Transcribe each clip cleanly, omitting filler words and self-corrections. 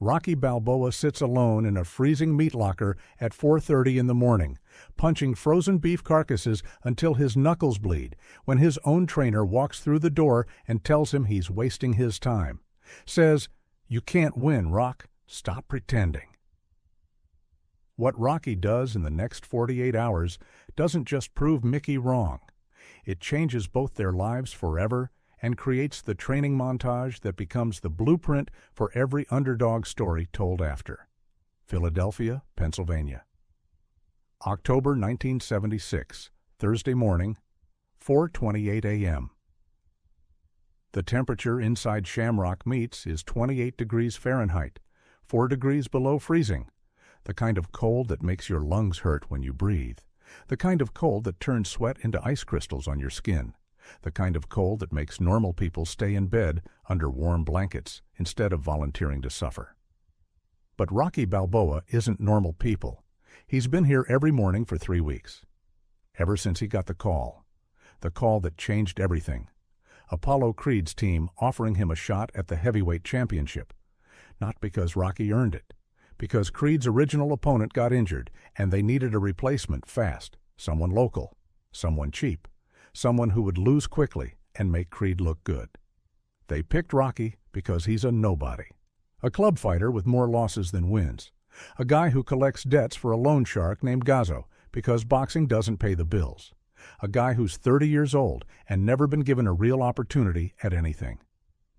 Rocky Balboa sits alone in a freezing meat locker at 4:30 in the morning, punching frozen beef carcasses until his knuckles bleed, when his own trainer walks through the door and tells him he's wasting his time. Says, "You can't win, Rock. Stop pretending." What Rocky does in the next 48 hours doesn't just prove Mickey wrong. It changes both their lives forever and creates the training montage that becomes the blueprint for every underdog story told after. Philadelphia, Pennsylvania. October 1976, Thursday morning, 4:28 a.m. The temperature inside Shamrock Meats is 28 degrees Fahrenheit, 4 degrees below freezing, the kind of cold that makes your lungs hurt when you breathe, the kind of cold that turns sweat into ice crystals on your skin, the kind of cold that makes normal people stay in bed under warm blankets instead of volunteering to suffer. But Rocky Balboa isn't normal people. He's been here every morning for 3 weeks. Ever since he got the call that changed everything. Apollo Creed's team offering him a shot at the heavyweight championship. Not because Rocky earned it, because Creed's original opponent got injured and they needed a replacement fast, someone local, someone cheap, someone who would lose quickly and make Creed look good. They picked Rocky because he's a nobody, a club fighter with more losses than wins, a guy who collects debts for a loan shark named Gazzo because boxing doesn't pay the bills, a guy who's 30 years old and never been given a real opportunity at anything.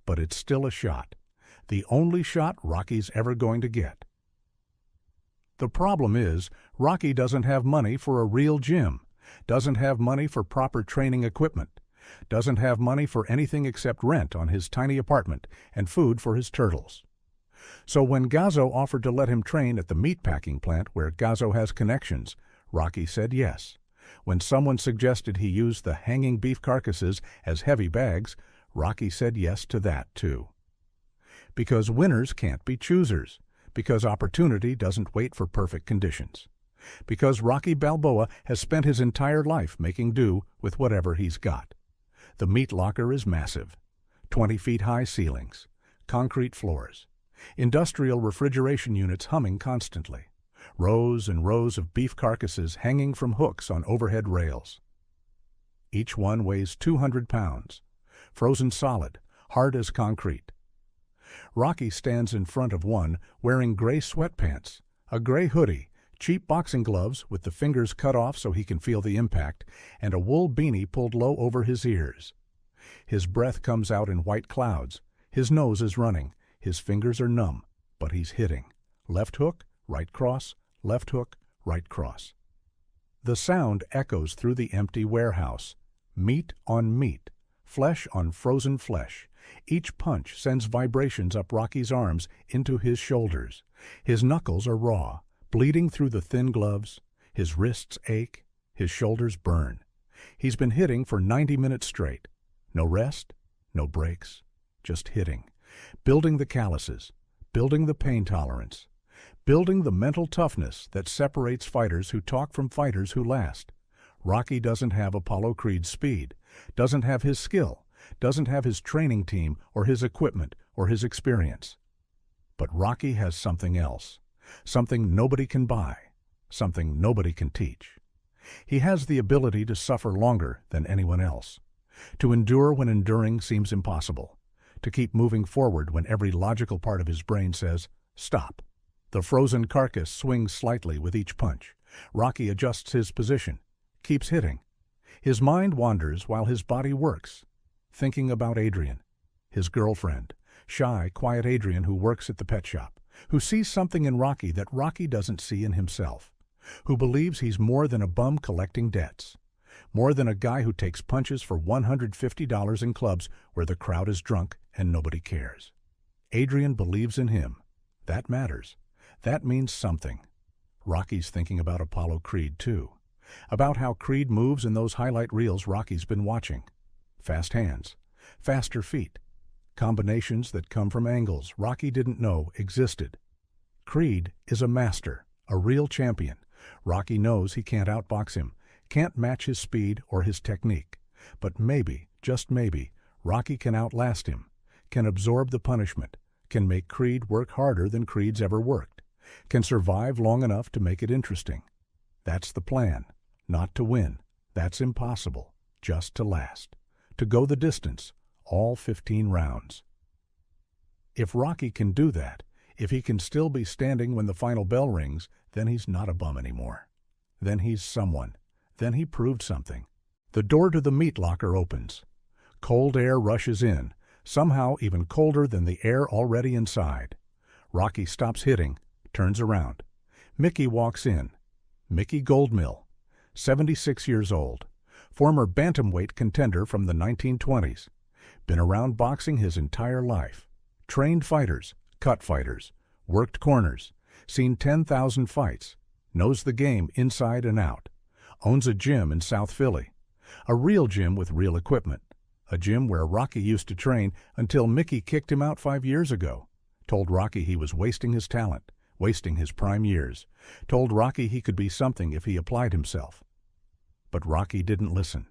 But it's still a shot, the only shot Rocky's ever going to get. The problem is, Rocky doesn't have money for a real gym, doesn't have money for proper training equipment, doesn't have money for anything except rent on his tiny apartment and food for his turtles. So when Gazzo offered to let him train at the meatpacking plant where Gazzo has connections, Rocky said yes. When someone suggested he use the hanging beef carcasses as heavy bags, Rocky said yes to that too. Because winners can't be choosers. Because opportunity doesn't wait for perfect conditions. Because Rocky Balboa has spent his entire life making do with whatever he's got. The meat locker is massive. 20 feet high ceilings. Concrete floors. Industrial refrigeration units humming constantly. Rows and rows of beef carcasses hanging from hooks on overhead rails. Each one weighs 200 pounds. Frozen solid, hard as concrete. Rocky stands in front of one wearing gray sweatpants, a gray hoodie, cheap boxing gloves with the fingers cut off so he can feel the impact, and a wool beanie pulled low over his ears. His breath comes out in white clouds. His nose is running. His fingers are numb, but he's hitting. Left hook, right cross, left hook, right cross. The sound echoes through the empty warehouse. Meat on meat, flesh on frozen flesh. Each punch sends vibrations up Rocky's arms into his shoulders. His knuckles are raw, bleeding through the thin gloves. His wrists ache. His shoulders burn. He's been hitting for 90 minutes straight. No rest, no breaks, just hitting. Building the calluses, building the pain tolerance, building the mental toughness that separates fighters who talk from fighters who last. Rocky doesn't have Apollo Creed's speed, doesn't have his skill, doesn't have his training team or his equipment or his experience. But Rocky has something else, something nobody can buy, something nobody can teach. He has the ability to suffer longer than anyone else, to endure when enduring seems impossible, to keep moving forward when every logical part of his brain says, stop. The frozen carcass swings slightly with each punch. Rocky adjusts his position, keeps hitting. His mind wanders while his body works, thinking about Adrian, his girlfriend, shy, quiet Adrian who works at the pet shop, who sees something in Rocky that Rocky doesn't see in himself, who believes he's more than a bum collecting debts, more than a guy who takes punches for $150 in clubs where the crowd is drunk and nobody cares. Adrian believes in him. That matters. That means something. Rocky's thinking about Apollo Creed, too. About how Creed moves in those highlight reels Rocky's been watching. Fast hands, faster feet, combinations that come from angles Rocky didn't know existed. Creed is a master, a real champion. Rocky knows he can't outbox him, can't match his speed or his technique. But maybe, just maybe, Rocky can outlast him, can absorb the punishment, can make Creed work harder than Creed's ever worked, can survive long enough to make it interesting. That's the plan. Not to win. That's impossible. Just to last. To go the distance. All 15 rounds. If Rocky can do that, if he can still be standing when the final bell rings, then he's not a bum anymore. Then he's someone. Then he proved something. The door to the meat locker opens. Cold air rushes in, somehow even colder than the air already inside. Rocky stops hitting, turns around. Mickey walks in. Mickey Goldmill, 76 years old, former bantamweight contender from the 1920s. Been around boxing his entire life. Trained fighters, cut fighters, worked corners, seen 10,000 fights, knows the game inside and out. Owns a gym in South Philly. A real gym with real equipment. A gym where Rocky used to train until Mickey kicked him out 5 years ago. Told Rocky he was wasting his talent, wasting his prime years. Told Rocky he could be something if he applied himself. But Rocky didn't listen.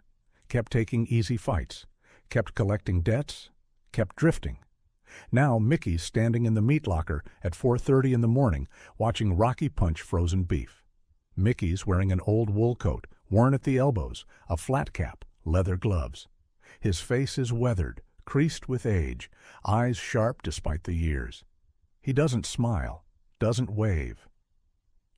Kept taking easy fights. Kept collecting debts. Kept drifting. Now Mickey's standing in the meat locker at 4:30 in the morning watching Rocky punch frozen beef. Mickey's wearing an old wool coat, worn at the elbows, a flat cap, leather gloves. His face is weathered, creased with age, eyes sharp despite the years. He doesn't smile, doesn't wave.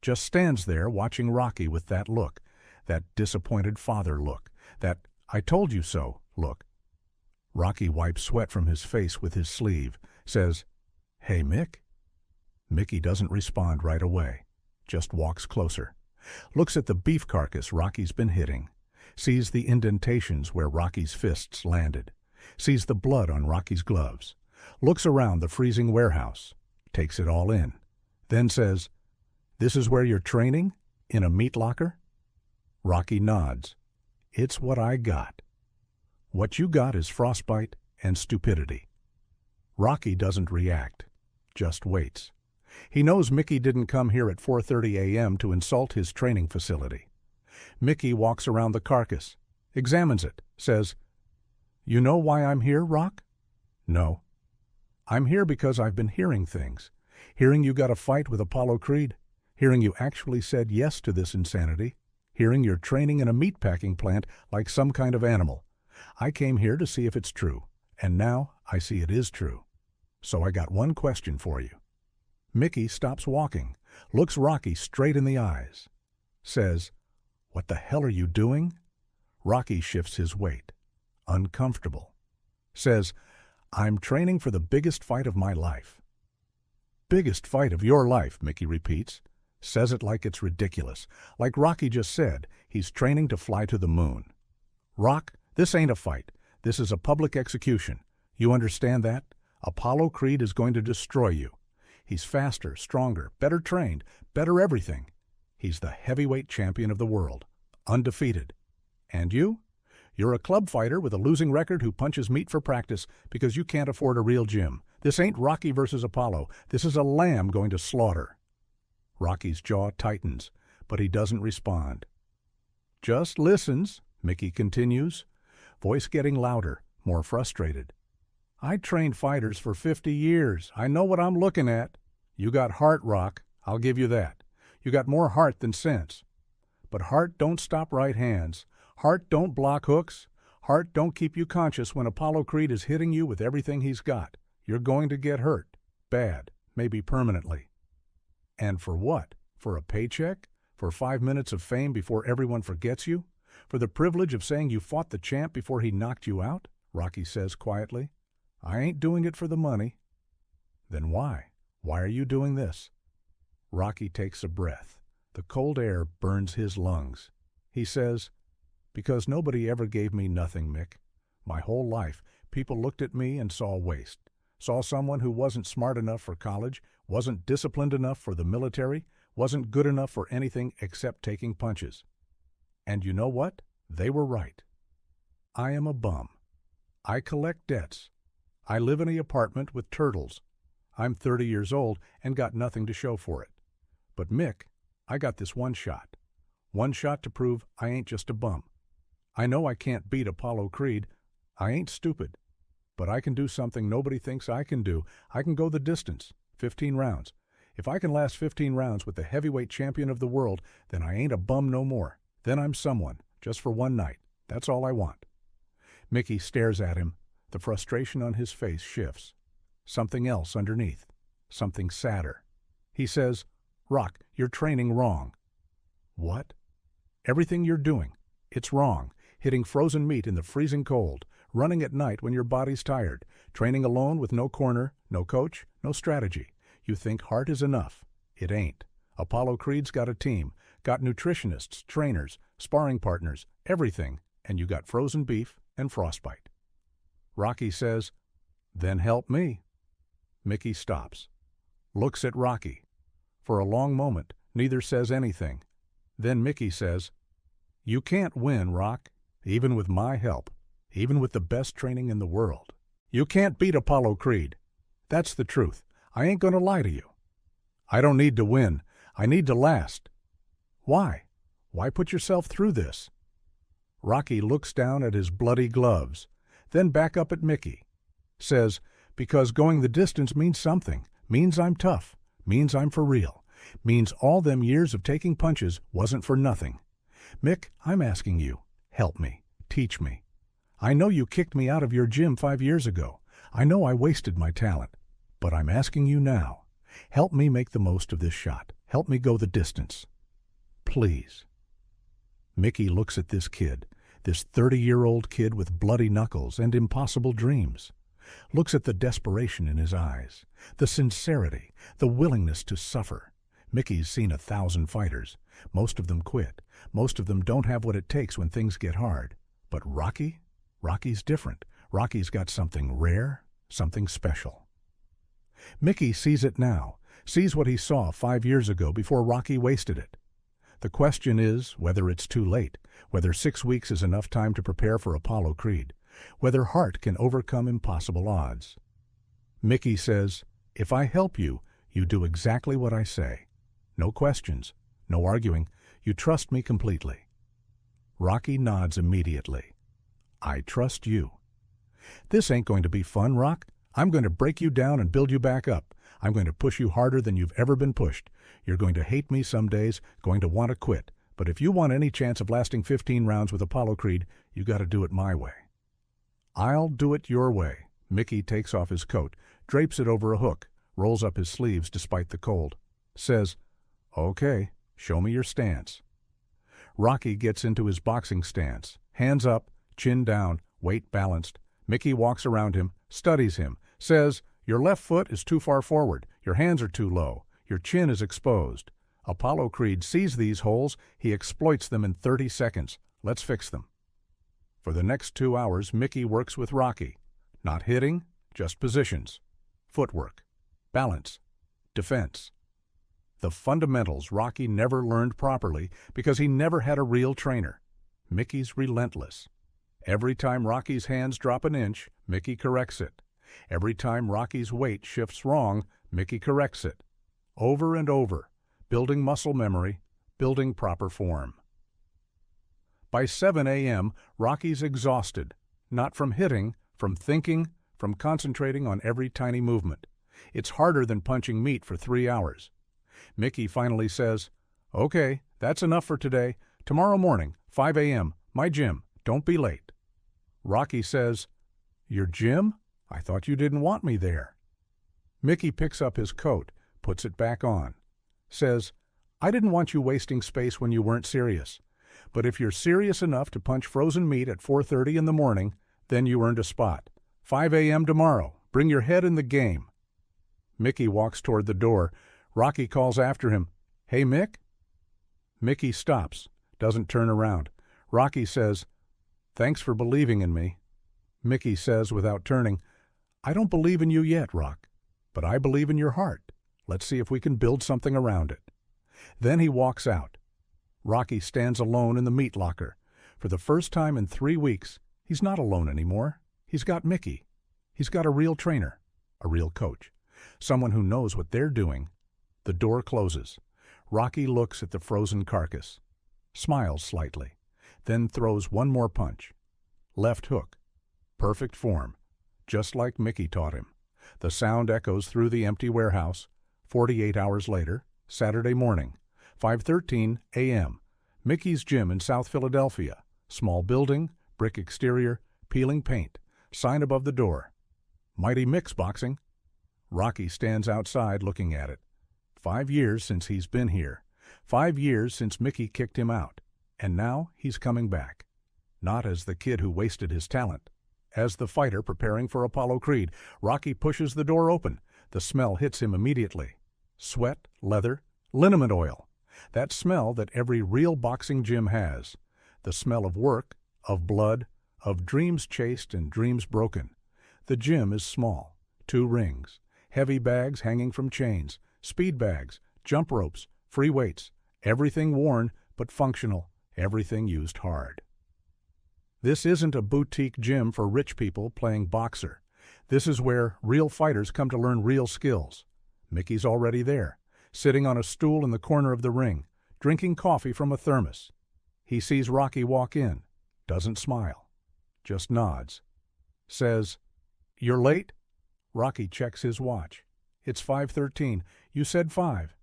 Just stands there watching Rocky with that look, that disappointed father look, that "I told you so" look. Rocky wipes sweat from his face with his sleeve, says, "Hey, Mick." Mickey doesn't respond right away, just walks closer. Looks at the beef carcass Rocky's been hitting. Sees the indentations where Rocky's fists landed. Sees the blood on Rocky's gloves. Looks around the freezing warehouse. Takes it all in. Then says, "This is where you're training? In a meat locker?" Rocky nods. "It's what I got." What you got is frostbite and stupidity. Rocky doesn't react, just waits. He knows Mickey didn't come here at 4:30 a.m. to insult his training facility. Mickey walks around the carcass, examines it, says, "You know why I'm here, Rock?" "No." "I'm here because I've been hearing things. Hearing you got a fight with Apollo Creed. Hearing you actually said yes to this insanity. Hearing you're training in a meatpacking plant like some kind of animal. I came here to see if it's true, and now I see it is true. So I got one question for you." Mickey stops walking, looks Rocky straight in the eyes, says, "What the hell are you doing?" Rocky shifts his weight, uncomfortable. Says, "I'm training for the biggest fight of my life." "Biggest fight of your life," Mickey repeats. Says it like it's ridiculous. Like Rocky just said, he's training to fly to the moon. "Rock, this ain't a fight. This is a public execution. You understand that? Apollo Creed is going to destroy you. He's faster, stronger, better trained, better everything. He's the heavyweight champion of the world, undefeated. And you? You're a club fighter with a losing record who punches meat for practice because you can't afford a real gym. This ain't Rocky versus Apollo. This is a lamb going to slaughter." Rocky's jaw tightens, but he doesn't respond. Just listens, Mickey continues, voice getting louder, more frustrated. "I trained fighters for 50 years. I know what I'm looking at. You got heart, Rock. I'll give you that. You got more heart than sense. But heart don't stop right hands. Heart don't block hooks. Heart don't keep you conscious when Apollo Creed is hitting you with everything he's got. You're going to get hurt. Bad. Maybe permanently. And for what? For a paycheck? For 5 minutes of fame before everyone forgets you? For the privilege of saying you fought the champ before he knocked you out?" Rocky says quietly. "I ain't doing it for the money." "Then why? Why are you doing this?" Rocky takes a breath. The cold air burns his lungs. He says, "Because nobody ever gave me nothing, Mick. My whole life, people looked at me and saw waste. Saw someone who wasn't smart enough for college, wasn't disciplined enough for the military, wasn't good enough for anything except taking punches. And you know what? They were right. I am a bum. I collect debts. I live in an apartment with turtles. I'm 30 years old and got nothing to show for it. But Mick, I got this one shot. One shot to prove I ain't just a bum. I know I can't beat Apollo Creed. I ain't stupid. But I can do something nobody thinks I can do. I can go the distance, 15 rounds. If I can last 15 rounds with the heavyweight champion of the world, then I ain't a bum no more. Then I'm someone, just for one night. That's all I want. Mickey stares at him. The frustration on his face shifts. Something else underneath. Something sadder. He says, "Rock, you're training wrong." "What?" "Everything you're doing. It's wrong. Hitting frozen meat in the freezing cold. Running at night when your body's tired. Training alone with no corner, no coach, no strategy. You think heart is enough. It ain't. Apollo Creed's got a team. Got nutritionists, trainers, sparring partners, everything. And you got frozen beef and frostbite." Rocky says, "Then help me." Mickey stops. Looks at Rocky. For a long moment, neither says anything. Then Mickey says, "You can't win, Rock, even with my help, even with the best training in the world. You can't beat Apollo Creed. That's the truth. I ain't gonna lie to you. I don't need to win. I need to last." "Why? Why put yourself through this?" Rocky looks down at his bloody gloves, then back up at Mickey. Says, "Because going the distance means something. Means I'm tough. Means I'm for real. Means all them years of taking punches wasn't for nothing. Mick, I'm asking you, help me. Teach me. I know you kicked me out of your gym 5 years ago. I know I wasted my talent. But I'm asking you now. Help me make the most of this shot. Help me go the distance. Please." Mickey looks at this kid, this 30-year-old kid with bloody knuckles and impossible dreams. Looks at the desperation in his eyes, the sincerity, the willingness to suffer. Mickey's seen 1,000 fighters. Most of them quit. Most of them don't have what it takes when things get hard. But Rocky? Rocky's different. Rocky's got something rare, something special. Mickey sees it now, sees what he saw 5 years ago before Rocky wasted it. The question is whether it's too late, whether 6 weeks is enough time to prepare for Apollo Creed, whether heart can overcome impossible odds. Mickey says, "If I help you, you do exactly what I say. No questions, no arguing. You trust me completely." Rocky nods immediately. "I trust you." "This ain't going to be fun, Rock. I'm going to break you down and build you back up. I'm going to push you harder than you've ever been pushed. You're going to hate me some days, going to want to quit. But if you want any chance of lasting 15 rounds with Apollo Creed, you got to do it my way." "I'll do it your way." Mickey takes off his coat, drapes it over a hook, rolls up his sleeves despite the cold. Says, "Okay, show me your stance." Rocky gets into his boxing stance, hands up, chin down, weight balanced. Mickey walks around him, studies him, says, "Your left foot is too far forward, your hands are too low, your chin is exposed." Apollo Creed sees these holes, he exploits them in 30 seconds. Let's fix them. For the next 2 hours, Mickey works with Rocky. Not hitting, just positions. Footwork, balance, defense. The fundamentals Rocky never learned properly because he never had a real trainer. Mickey's relentless. Every time Rocky's hands drop an inch, Mickey corrects it. Every time Rocky's weight shifts wrong, Mickey corrects it. Over and over, building muscle memory, building proper form. By 7 a.m., Rocky's exhausted, not from hitting, from thinking, from concentrating on every tiny movement. It's harder than punching meat for 3 hours. Mickey finally says, "Okay, that's enough for today. Tomorrow morning, 5 a.m., my gym. Don't be late." Rocky says, "Your gym? I thought you didn't want me there." Mickey picks up his coat, puts it back on. Says, "I didn't want you wasting space when you weren't serious. But if you're serious enough to punch frozen meat at 4:30 in the morning, then you earned a spot. 5 a.m. tomorrow. Bring your head in the game." Mickey walks toward the door. Rocky calls after him, "Hey, Mick?" Mickey stops, doesn't turn around. Rocky says, "Thanks for believing in me." Mickey says without turning, "I don't believe in you yet, Rock, but I believe in your heart. Let's see if we can build something around it." Then he walks out. Rocky stands alone in the meat locker. For the first time in 3 weeks, he's not alone anymore. He's got Mickey. He's got a real trainer, a real coach, someone who knows what they're doing. The door closes. Rocky looks at the frozen carcass, smiles slightly, then throws one more punch. Left hook. Perfect form. just like Mickey taught him. The sound echoes through the empty warehouse. 48 hours later, Saturday morning, 5:13 a.m., Mickey's Gym in South Philadelphia. Small building, brick exterior, peeling paint, sign above the door. Mighty Mick's boxing. Rocky stands outside looking at it. 5 years since he's been here. 5 years since Mickey kicked him out. And now he's coming back. Not as the kid who wasted his talent. As the fighter preparing for Apollo Creed, Rocky pushes the door open. The smell hits him immediately. Sweat, leather, liniment oil. That smell that every real boxing gym has. The smell of work, of blood, of dreams chased and dreams broken. The gym is small. 2 rings. Heavy bags hanging from chains. Speed bags, jump ropes, free weights. Everything worn, but functional. Everything used hard. This isn't a boutique gym for rich people playing boxer. This is where real fighters come to learn real skills. Mickey's already there, sitting on a stool in the corner of the ring, drinking coffee from a thermos. He sees Rocky walk in, doesn't smile, just nods. Says, "You're late?" Rocky checks his watch. "It's 5:13. You said 5.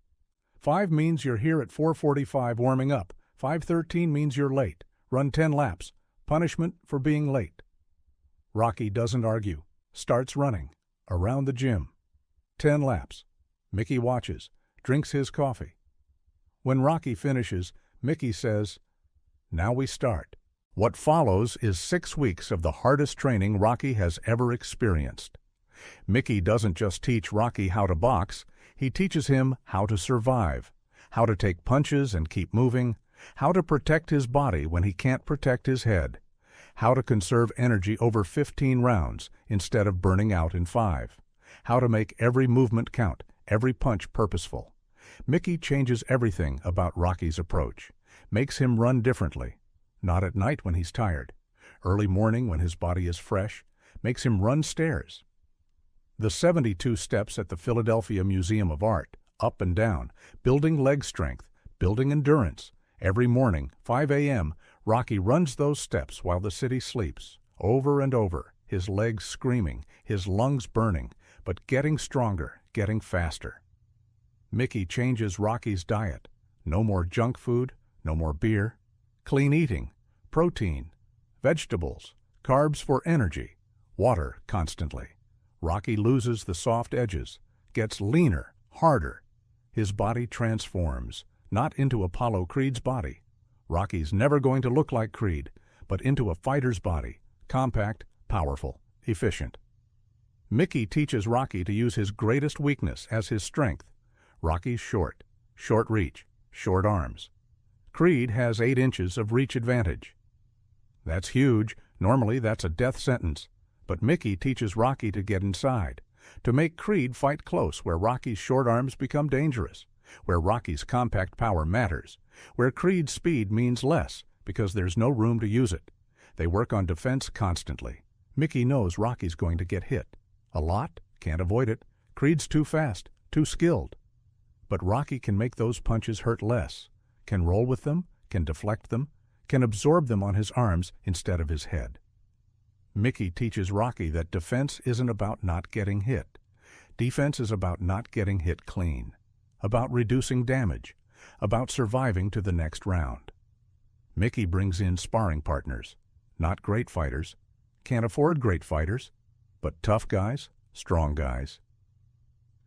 5 means you're here at 4:45 warming up. 5:13 means you're late. Run 10 laps. Punishment for being late." Rocky doesn't argue. Starts running. Around the gym. 10 laps. Mickey watches. Drinks his coffee. When Rocky finishes, Mickey says, "Now we start." What follows is 6 weeks of the hardest training Rocky has ever experienced. Mickey doesn't just teach Rocky how to box, he teaches him how to survive, how to take punches and keep moving, how to protect his body when he can't protect his head, how to conserve energy over 15 rounds instead of burning out in 5, how to make every movement count, every punch purposeful. Mickey changes everything about Rocky's approach, makes him run differently, not at night when he's tired, early morning when his body is fresh, makes him run stairs. The 72 steps at the Philadelphia Museum of Art, up and down, building leg strength, building endurance. Every morning, 5 a.m., Rocky runs those steps while the city sleeps, over and over, his legs screaming, his lungs burning, but getting stronger, getting faster. Mickey changes Rocky's diet. No more junk food, no more beer. Clean eating, protein, vegetables, carbs for energy, water constantly. Rocky loses the soft edges, gets leaner, harder. His body transforms, not into Apollo Creed's body. Rocky's never going to look like Creed, but into a fighter's body, compact, powerful, efficient. Mickey teaches Rocky to use his greatest weakness as his strength. Rocky's short, short reach, short arms. Creed has 8 inches of reach advantage. That's huge. Normally that's a death sentence. But Mickey teaches Rocky to get inside, to make Creed fight close where Rocky's short arms become dangerous, where Rocky's compact power matters, where Creed's speed means less because there's no room to use it. They work on defense constantly. Mickey knows Rocky's going to get hit. A lot, can't avoid it. Creed's too fast, too skilled. But Rocky can make those punches hurt less, can roll with them, can deflect them, can absorb them on his arms instead of his head. Mickey teaches Rocky that defense isn't about not getting hit. Defense is about not getting hit clean, about reducing damage, about surviving to the next round. Mickey brings in sparring partners, not great fighters, can't afford great fighters, but tough guys, strong guys.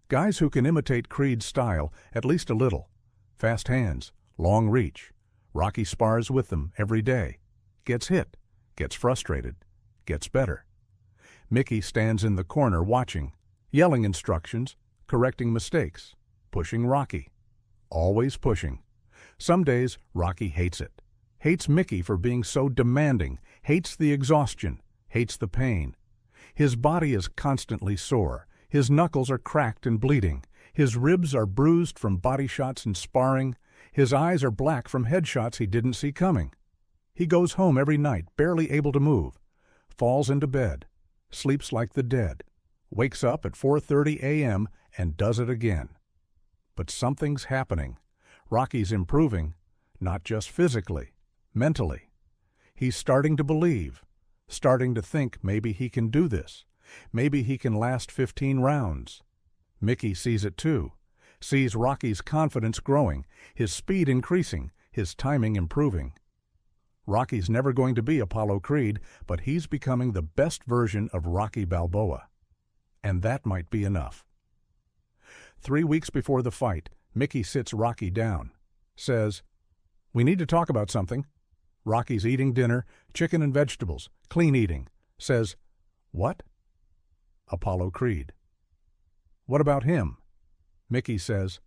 Guys who can imitate Creed's style at least a little. Fast hands, long reach. Rocky spars with them every day. Gets hit, gets frustrated, gets better. Mickey stands in the corner watching, yelling instructions, correcting mistakes, pushing Rocky. Always pushing. Some days Rocky hates it. Hates Mickey for being so demanding, hates the exhaustion, hates the pain. His body is constantly sore. His knuckles are cracked and bleeding. His ribs are bruised from body shots and sparring. His eyes are black from headshots he didn't see coming. He goes home every night, barely able to move. Falls into bed, sleeps like the dead, wakes up at 4:30 a.m. and does it again. But something's happening. Rocky's improving, not just physically, mentally. He's starting to believe, starting to think maybe he can do this, Maybe he can last 15 rounds. Mickey sees it too, sees Rocky's confidence growing, his speed increasing, his timing improving. Rocky's never going to be Apollo Creed, but he's becoming the best version of Rocky Balboa. And that might be enough. 3 weeks before the fight, Mickey sits Rocky down, says, "We need to talk about something." Rocky's eating dinner, chicken and vegetables, clean eating. Says, "What?" Apollo Creed. "What about him?" Mickey says,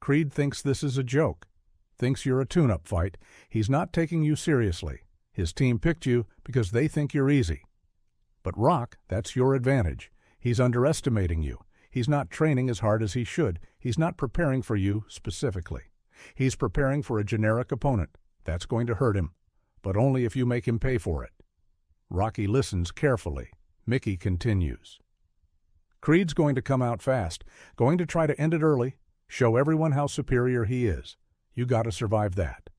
"Creed thinks this is a joke. Thinks you're a tune-up fight. He's not taking you seriously. His team picked you because they think you're easy. But Rock, that's your advantage. He's underestimating you. He's not training as hard as he should. He's not preparing for you specifically. He's preparing for a generic opponent. That's going to hurt him, but only if you make him pay for it." Rocky listens carefully. Mickey continues. "Creed's going to come out fast, going to try to end it early, show everyone how superior he is. You got to survive that.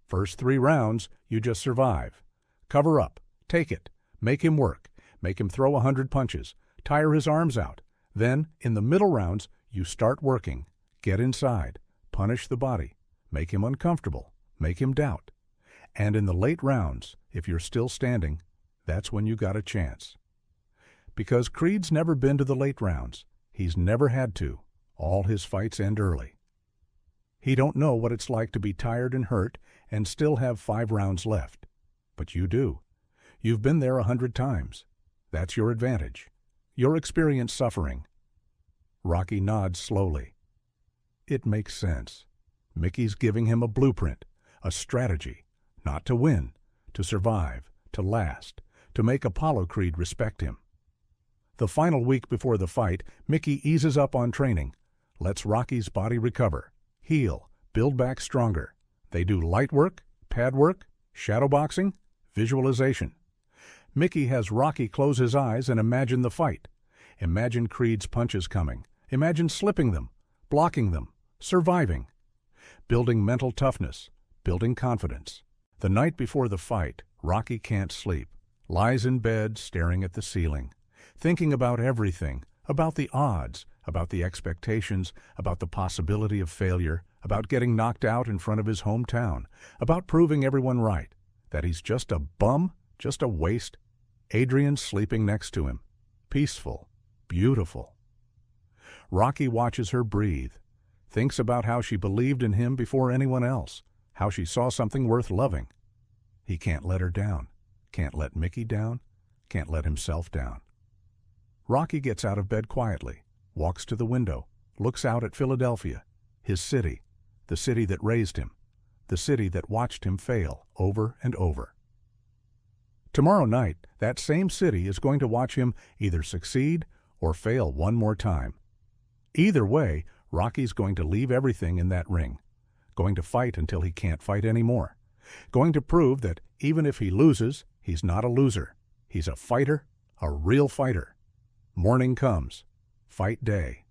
First 3 rounds, you just survive. Cover up, take it, make him work, make him throw 100 punches, tire his arms out. Then, in the middle rounds, you start working, get inside, punish the body, make him uncomfortable, make him doubt. And in the late rounds, if you're still standing, that's when you got a chance. Because Creed's never been to the late rounds. He's never had to. All his fights end early. He don't know what it's like to be tired and hurt and still have 5 rounds left. But you do. You've been there 100 times. That's your advantage. Your experience suffering." Rocky nods slowly. It makes sense. Mickey's giving him a blueprint, a strategy, not to win, to survive, to last, to make Apollo Creed respect him. The final week before the fight, Mickey eases up on training, lets Rocky's body recover, heal, build back stronger. They do light work, pad work, shadowboxing, visualization. Mickey has Rocky close his eyes and imagine the fight. Imagine Creed's punches coming. Imagine slipping them, blocking them, surviving. Building mental toughness, building confidence. The night before the fight, Rocky can't sleep, lies in bed staring at the ceiling, thinking about everything, about the odds, about the expectations, about the possibility of failure, about getting knocked out in front of his hometown, about proving everyone right, that he's just a bum, just a waste. Adrian's sleeping next to him, peaceful, beautiful. Rocky watches her breathe, thinks about how she believed in him before anyone else, how she saw something worth loving. He can't let her down, can't let Mickey down, can't let himself down. Rocky gets out of bed quietly, walks to the window, looks out at Philadelphia, his city, the city that raised him, the city that watched him fail over and over. Tomorrow night, that same city is going to watch him either succeed or fail one more time. Either way, Rocky's going to leave everything in that ring, going to fight until he can't fight anymore, going to prove that even if he loses, he's not a loser. He's a fighter, a real fighter. Morning comes. Fight day.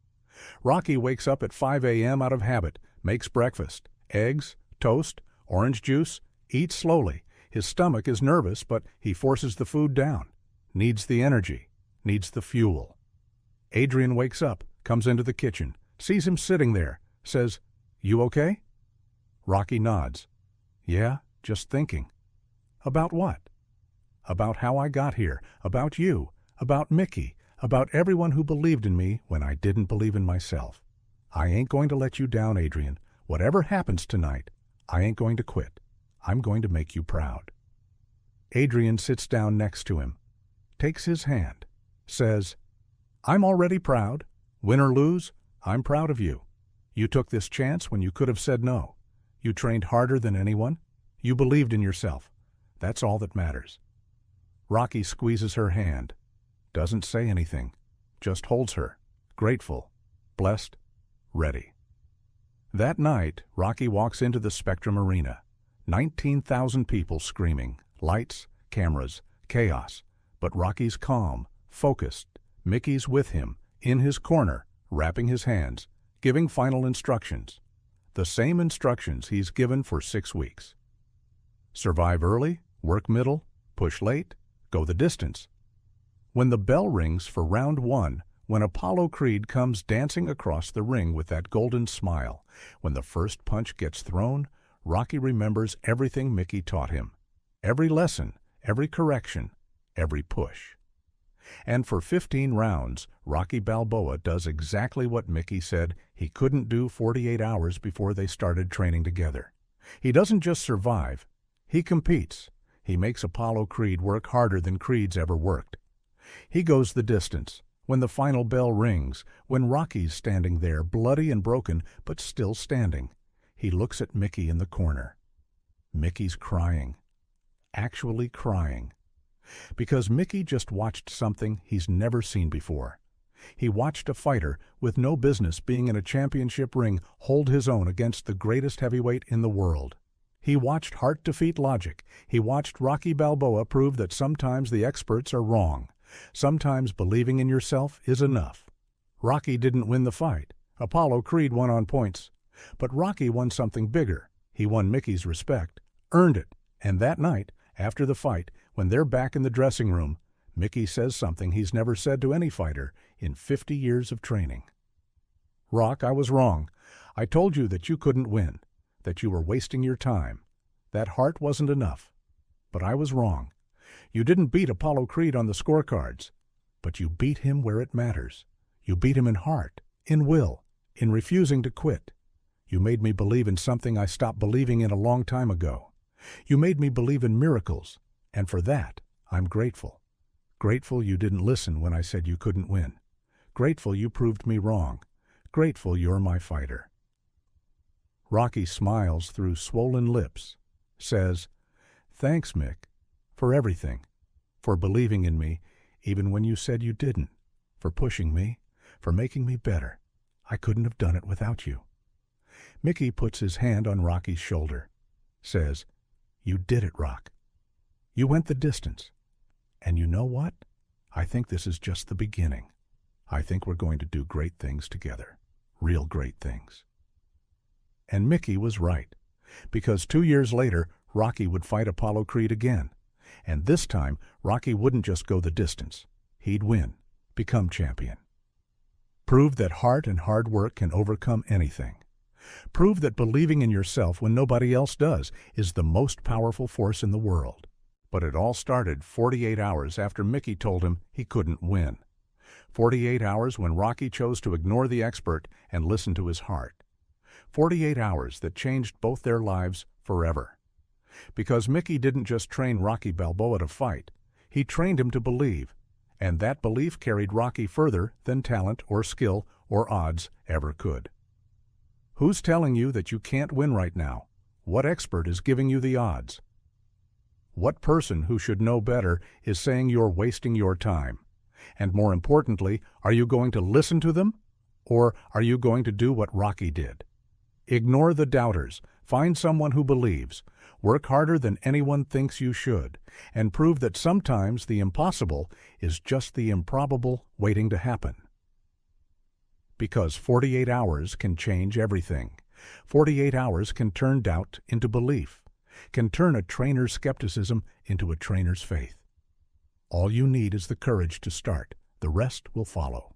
Rocky wakes up at 5 a.m. out of habit, makes breakfast, eggs, toast, orange juice, eats slowly. His stomach is nervous, but he forces the food down. Needs the energy, needs the fuel. Adrian wakes up, comes into the kitchen, sees him sitting there, says, "You okay?" Rocky nods. "Yeah, just thinking." "About what?" "About how I got here, about you, about Mickey, about everyone who believed in me when I didn't believe in myself. I ain't going to let you down, Adrian. Whatever happens tonight, I ain't going to quit. I'm going to make you proud." Adrian sits down next to him, takes his hand, says, "I'm already proud. Win or lose, I'm proud of you. You took this chance when you could have said no. You trained harder than anyone. You believed in yourself. That's all that matters." Rocky squeezes her hand, doesn't say anything, just holds her, grateful, blessed, ready. That night, Rocky walks into the Spectrum Arena. 19,000 people screaming, lights, cameras, chaos. But Rocky's calm, focused. Mickey's with him, in his corner, wrapping his hands, giving final instructions. The same instructions he's given for 6 weeks. Survive early, work middle, push late, go the distance. When the bell rings for round 1, when Apollo Creed comes dancing across the ring with that golden smile, when the first punch gets thrown, Rocky remembers everything Mickey taught him. Every lesson, every correction, every push. And for 15 rounds, Rocky Balboa does exactly what Mickey said he couldn't do 48 hours before they started training together. He doesn't just survive, he competes. He makes Apollo Creed work harder than Creed's ever worked. He goes the distance. When the final bell rings, when Rocky's standing there, bloody and broken, but still standing, he looks at Mickey in the corner. Mickey's crying. Actually crying. Because Mickey just watched something he's never seen before. He watched a fighter with no business being in a championship ring hold his own against the greatest heavyweight in the world. He watched heart defeat logic. He watched Rocky Balboa prove that sometimes the experts are wrong. Sometimes believing in yourself is enough. Rocky didn't win the fight. Apollo Creed won on points. But Rocky won something bigger. He won Mickey's respect, earned it, and that night, after the fight, when they're back in the dressing room, Mickey says something he's never said to any fighter in 50 years of training. "Rock, I was wrong. I told you that you couldn't win, that you were wasting your time. That heart wasn't enough. But I was wrong. You didn't beat Apollo Creed on the scorecards, but you beat him where it matters. You beat him in heart, in will, in refusing to quit. You made me believe in something I stopped believing in a long time ago. You made me believe in miracles, and for that, I'm grateful. Grateful you didn't listen when I said you couldn't win. Grateful you proved me wrong. Grateful you're my fighter." Rocky smiles through swollen lips, says, "Thanks, Mick, for everything, for believing in me even when you said you didn't, for pushing me, for making me better. I couldn't have done it without you." Mickey puts his hand on Rocky's shoulder, says, "You did it, Rock. You went the distance. And you know what? I think this is just the beginning. I think we're going to do great things together, real great things." And Mickey was right, because 2 years later, Rocky would fight Apollo Creed again. And this time, Rocky wouldn't just go the distance. He'd win, become champion. Prove that heart and hard work can overcome anything. Prove that believing in yourself when nobody else does is the most powerful force in the world. But it all started 48 hours after Mickey told him he couldn't win. 48 hours when Rocky chose to ignore the expert and listen to his heart. 48 hours that changed both their lives forever. Because Mickey didn't just train Rocky Balboa to fight, he trained him to believe, and that belief carried Rocky further than talent or skill or odds ever could. Who's telling you that you can't win right now? What expert is giving you the odds? What person who should know better is saying you're wasting your time? And more importantly, are you going to listen to them? Or are you going to do what Rocky did? Ignore the doubters, find someone who believes, work harder than anyone thinks you should, and prove that sometimes the impossible is just the improbable waiting to happen. Because 48 hours can change everything. 48 hours can turn doubt into belief, can turn a trainer's skepticism into a trainer's faith. All you need is the courage to start. The rest will follow.